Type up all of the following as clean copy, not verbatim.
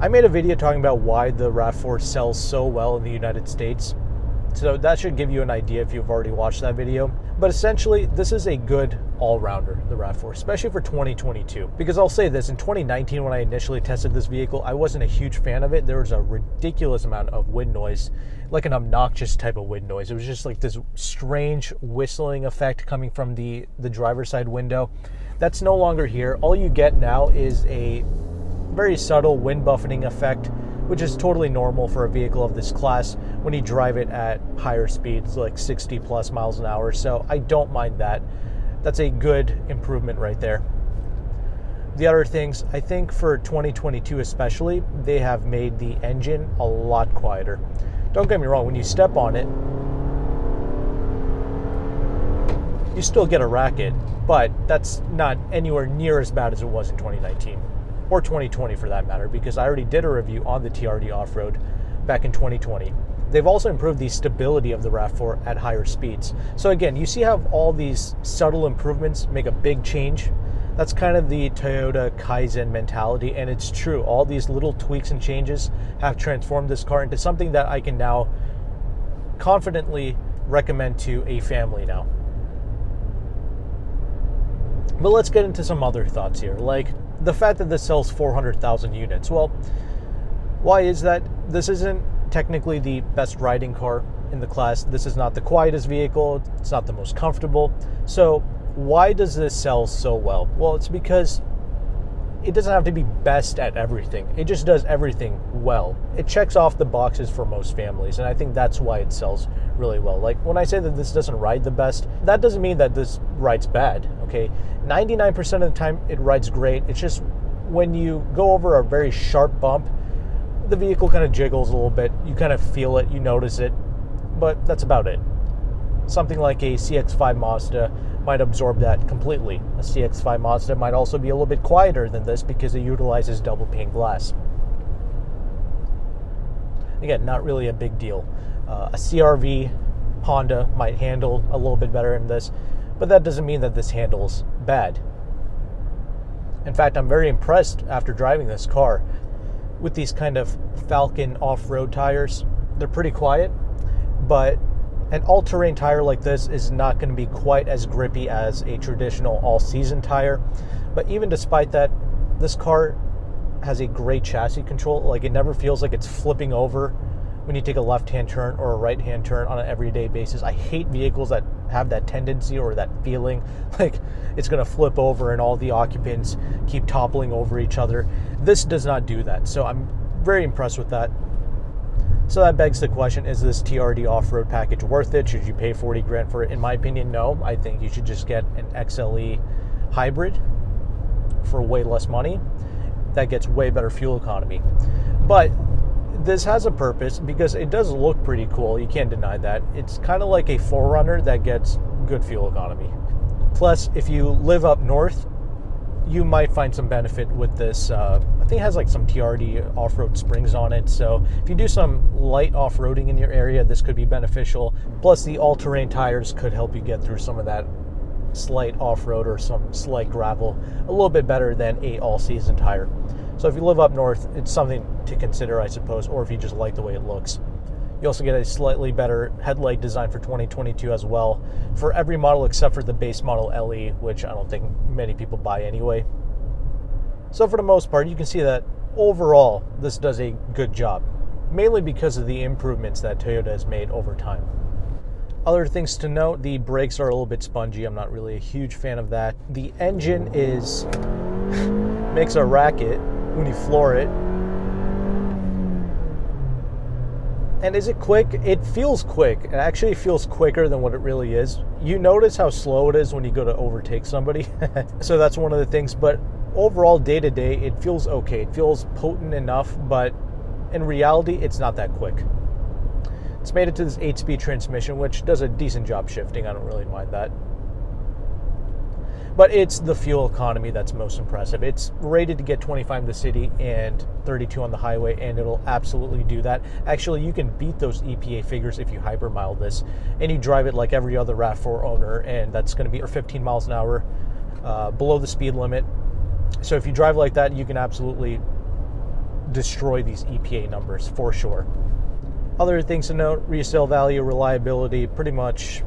I made a video talking about why the RAV4 sells so well in the United States. So that should give you an idea if you've already watched that video. But essentially, this is a good all-rounder, the RAV4, especially for 2022. Because I'll say this, in 2019 when I initially tested this vehicle, I wasn't a huge fan of it. There was a ridiculous amount of wind noise, like an obnoxious type of wind noise. It was just like this strange whistling effect coming from the driver's side window. That's no longer here. All you get now is a very subtle wind buffeting effect, which is totally normal for a vehicle of this class when you drive it at higher speeds, like 60 plus miles an hour. So I don't mind that. That's a good improvement right there. The other things, I think for 2022 especially, they have made the engine a lot quieter. Don't get me wrong, when you step on it, you still get a racket, but that's not anywhere near as bad as it was in 2019. Or 2020 for that matter, because I already did a review on the TRD off-road back in 2020. They've also improved the stability of the RAV4 at higher speeds. So again, you see how all these subtle improvements make a big change? That's kind of the Toyota Kaizen mentality, and it's true. All these little tweaks and changes have transformed this car into something that I can now confidently recommend to a family now. But let's get into some other thoughts here, like the fact that this sells 400,000 units. Well, why is that? This isn't technically the best riding car in the class. This is not the quietest vehicle. It's not the most comfortable. So why does this sell so well? Well, it's because it doesn't have to be best at everything. It just does everything well. It checks off the boxes for most families, and I think that's why it sells really well. Like when I say that this doesn't ride the best, that doesn't mean that this rides bad, okay? 99% of the time it rides great. It's just when you go over a very sharp bump, the vehicle kind of jiggles a little bit. You kind of feel it, you notice it, but that's about it. Something like a CX-5 Mazda might absorb that completely. A CX-5 Mazda might also be a little bit quieter than this because it utilizes double pane glass. Again, not really a big deal. A CR-V Honda might handle a little bit better than this, but that doesn't mean that this handles bad. In fact, I'm very impressed after driving this car with these kind of Falcon off-road tires. They're pretty quiet, but an all-terrain tire like this is not going to be quite as grippy as a traditional all-season tire. But even despite that, this car has a great chassis control. Like, it never feels like it's flipping over when you take a left-hand turn or a right-hand turn on an everyday basis. I hate vehicles that have that tendency or that feeling like it's going to flip over and all the occupants keep toppling over each other. This does not do that. So I'm very impressed with that. So that begs the question, is this TRD off-road package worth it? Should you pay 40 grand for it? In my opinion, no. I think you should just get an XLE hybrid for way less money. That gets way better fuel economy. But this has a purpose because it does look pretty cool. You can't deny that. It's kind of like a 4Runner that gets good fuel economy. Plus, if you live up north, you might find some benefit with this. I think it has like some TRD off-road springs on it. So if you do some light off-roading in your area, this could be beneficial. Plus the all-terrain tires could help you get through some of that slight off-road or some slight gravel a little bit better than a all-season tire. So if you live up north, it's something to consider, I suppose, or if you just like the way it looks. You also get a slightly better headlight design for 2022 as well, for every model except for the base model LE, which I don't think many people buy anyway. So for the most part, you can see that overall, this does a good job, mainly because of the improvements that Toyota has made over time. Other things to note, the brakes are a little bit spongy. I'm not really a huge fan of that. The engine makes a racket when you floor it. And is it quick? It feels quick. It actually feels quicker than what it really is. You notice how slow it is when you go to overtake somebody. So that's one of the things. But overall, day to day, it feels okay. It feels potent enough, but in reality, it's not that quick. It's made it to this 8-speed transmission, which does a decent job shifting. I don't really mind that. But it's the fuel economy that's most impressive. It's rated to get 25 in the city and 32 on the highway, and it'll absolutely do that. Actually, you can beat those EPA figures if you hypermile this, and you drive it like every other RAV4 owner, and that's going to be 15 miles an hour below the speed limit. So if you drive like that, you can absolutely destroy these EPA numbers for sure. Other things to note: resale value, reliability, pretty much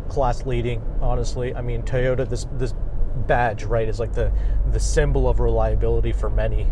class leading, honestly. I mean, Toyota, this badge, right, is like the symbol of reliability for many.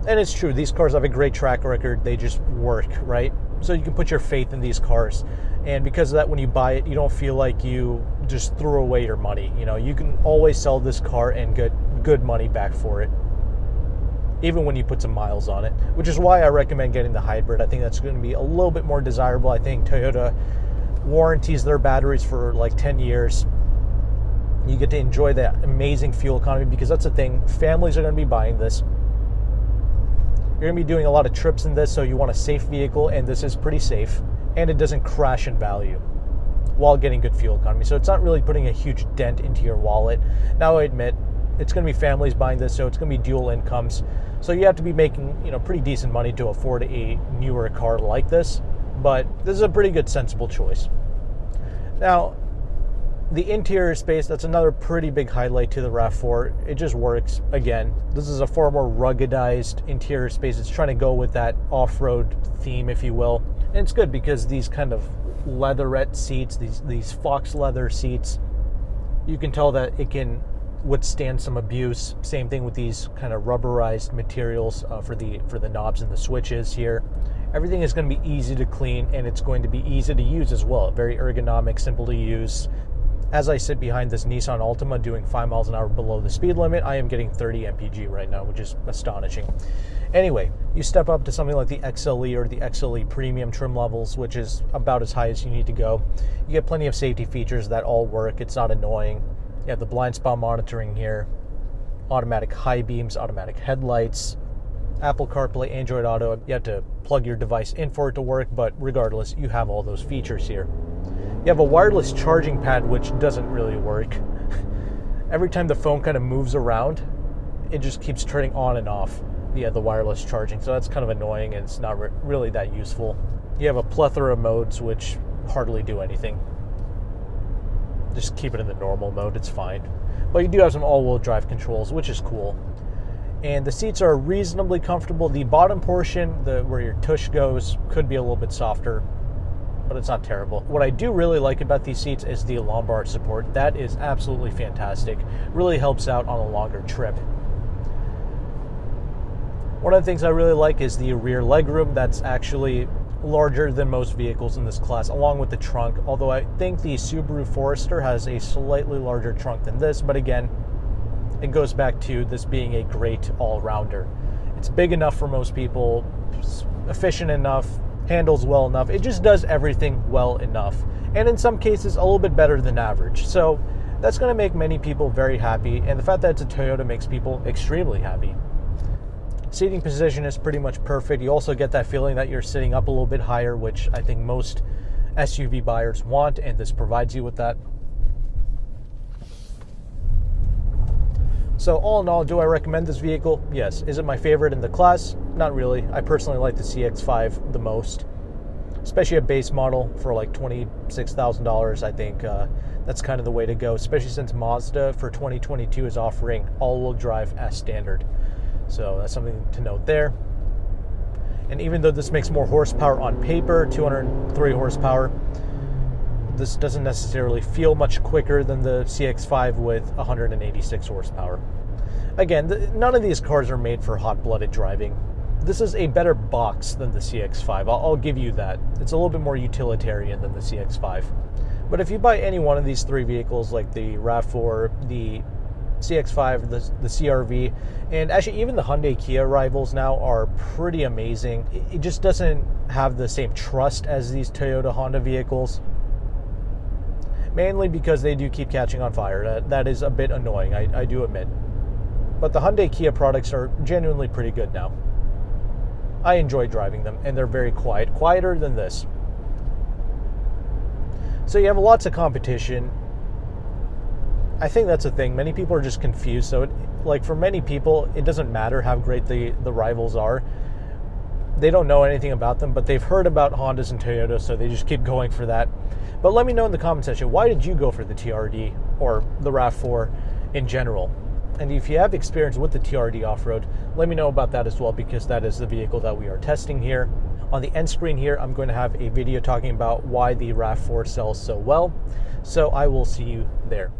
And it's true, these cars have a great track record, they just work, right? So you can put your faith in these cars. And because of that, when you buy it, you don't feel like you just threw away your money. You know, you can always sell this car and get good money back for it, even when you put some miles on it, which is why I recommend getting the hybrid. I think that's going to be a little bit more desirable. I think Toyota warranties their batteries for like 10 years. You get to enjoy that amazing fuel economy, because that's the thing. Families are going to be buying this. You're going to be doing a lot of trips in this, so you want a safe vehicle, and this is pretty safe, and it doesn't crash in value while getting good fuel economy. So it's not really putting a huge dent into your wallet. Now, I admit, it's going to be families buying this, so it's going to be dual incomes. So you have to be making, you know, pretty decent money to afford a newer car like this, but this is a pretty good, sensible choice. Now, the interior space, that's another pretty big highlight to the RAV4. It just works. Again, this is a far more ruggedized interior space. It's trying to go with that off-road theme, if you will. And it's good because these kind of leatherette seats, these fox leather seats, you can tell that it can withstand some abuse. Same thing with these kind of rubberized materials for the knobs and the switches here. Everything is going to be easy to clean, and it's going to be easy to use as well. Very ergonomic, simple to use. As I sit behind this Nissan Altima doing 5 miles an hour below the speed limit, I am getting 30 mpg right now, which is astonishing. Anyway, you step up to something like the XLE or the XLE Premium trim levels, which is about as high as you need to go. You get plenty of safety features that all work. It's not annoying. You have the blind spot monitoring here, automatic high beams, automatic headlights, Apple CarPlay, Android Auto. You have to plug your device in for it to work, but regardless, you have all those features here. You have a wireless charging pad, which doesn't really work. Every time the phone kind of moves around, it just keeps turning on and off the wireless charging. So that's kind of annoying, and it's not really that useful. You have a plethora of modes, which hardly do anything. Just keep it in the normal mode, it's fine. But you do have some all-wheel drive controls, which is cool. And the seats are reasonably comfortable. The bottom portion, where your tush goes, could be a little bit softer, but it's not terrible. What I do really like about these seats is the lumbar support. That is absolutely fantastic. Really helps out on a longer trip. One of the things I really like is the rear legroom. That's actually larger than most vehicles in this class, along with the trunk, although I think the Subaru Forester has a slightly larger trunk than this, but again, it goes back to this being a great all-rounder. It's big enough for most people, efficient enough, handles well enough. It just does everything well enough, and in some cases a little bit better than average. So that's going to make many people very happy, and the fact that it's a Toyota makes people extremely happy. Seating position is pretty much perfect. You also get that feeling that you're sitting up a little bit higher, which I think most SUV buyers want, and this provides you with that. So all in all, do I recommend this vehicle? Yes. Is it my favorite in the class? Not really. I personally like the CX-5 the most, especially a base model for like $26,000. I think that's kind of the way to go, especially since Mazda for 2022 is offering all-wheel drive as standard. So that's something to note there. And even though this makes more horsepower on paper, 203 horsepower, this doesn't necessarily feel much quicker than the CX-5 with 186 horsepower. Again, none of these cars are made for hot-blooded driving. This is a better box than the CX-5. I'll give you that. It's a little bit more utilitarian than the CX-5. But if you buy any one of these three vehicles, like the RAV4, the CX-5, the CR-V, and actually even the Hyundai Kia rivals now are pretty amazing. It just doesn't have the same trust as these Toyota Honda vehicles, mainly because they do keep catching on fire. That is a bit annoying, I do admit. But the Hyundai Kia products are genuinely pretty good now. I enjoy driving them, and they're very quiet, quieter than this. So you have lots of competition. I think that's the thing. Many people are just confused. So, like for many people, it doesn't matter how great the rivals are. They don't know anything about them, but they've heard about Hondas and Toyotas, so they just keep going for that. But let me know in the comment section, why did you go for the TRD or the RAV4 in general? And if you have experience with the TRD off-road, let me know about that as well, because that is the vehicle that we are testing here. On the end screen here, I'm going to have a video talking about why the RAV4 sells so well. So I will see you there.